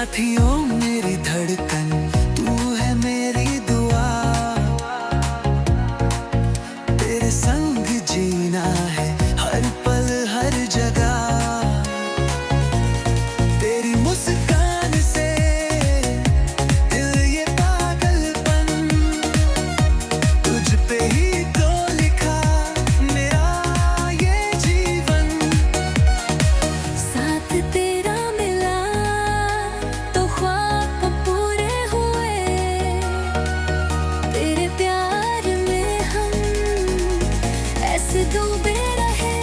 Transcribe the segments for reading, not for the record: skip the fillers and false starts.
साथियों मेरी धड़कन, तू है मेरी दुआ। तेरे संग जीना है हर पल हर जगह। तेरी मुस्कान से दिल ये पागलपन, तुझ पे ही तो लिखा मेरा ये जीवन। साथ तेरा मिला तो ख्वाब पूरे हुए, तेरे प्यार में हम ऐसे डूबे रहे।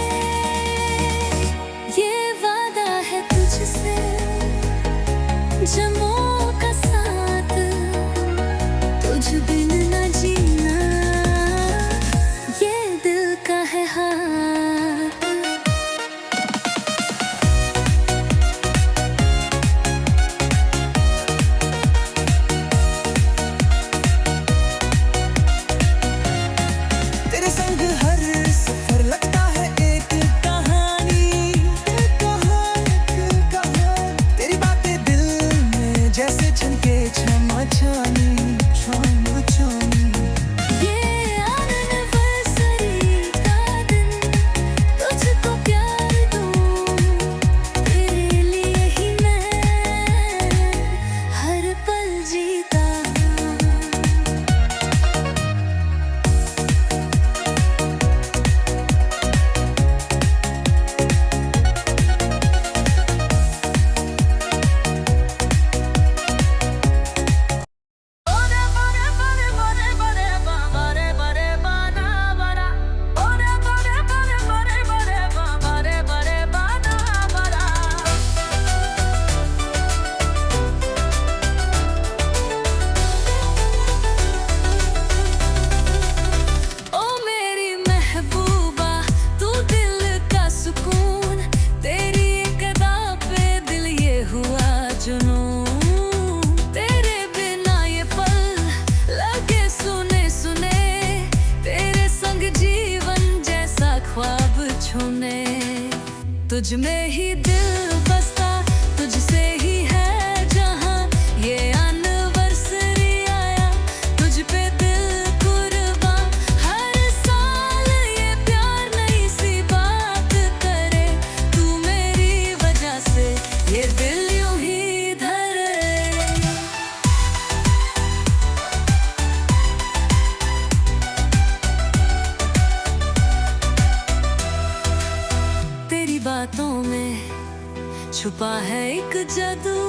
ये वादा है तुझसे जन्मों का साथ, तुझ बिन न जीना ये दिल का है हाथ। तेरे संग हर सफर लगता है एक कहानी, तेरी बातें दिल में जैसे छनके छमा छानी। ये एनिवर्सरी का दिन, तुझको प्यार दूं, तेरे लिए ही मैं हर पल जीता हूँ। ओ मेरी महबूबा, तू दिल का सुकून, तेरी एक अदा पे दिल ये हुआ जुनून। तेरे बिना ये पल लगे सुने सुने, तेरे संग जीवन जैसा ख्वाब छूने। तुझ में ही दिल बसता, तुझसे ही है जहां ये एनिवर्सरी आया, तुझ पे दिल कुर्बान। हर साल ये प्यार नई सी बात करे, तू मेरी वजह से ये दिल यूं ही धरे। तेरी बातों में छुपा है एक जादू,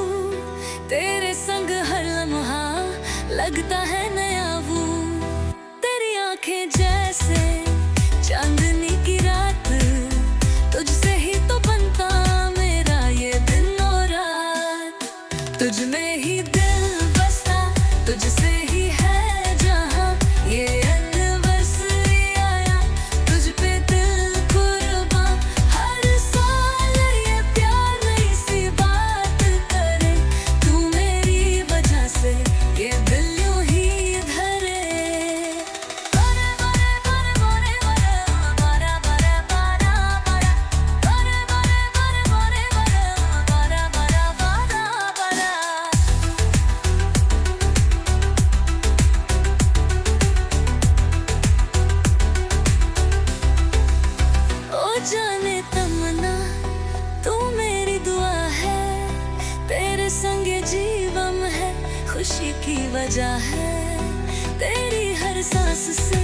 तेरे संग हर लम्हा लगता है नया वो। तेरी आंखें जैसे चांदनी की रात, तुझसे ही तो बनता मेरा ये दिन और रात। तुझ में ही दिल बसता, तुझसे ही है जहां ये एनिवर्सरी आया, तुझ पे दिल कुर्बान। हर साल ये प्यार नई सी बात करे, तू मेरी वजह से ये दिल यूं ही धरे। बरे बरे बरे बरे बरे बरे बरे बरे बरे बरे बरे बरे बरे। ओ जाने तमन्ना, तू मेरी दुआ है, तेरे संग ये जीवन है खुशी की वजह है। तेरी हर सांस से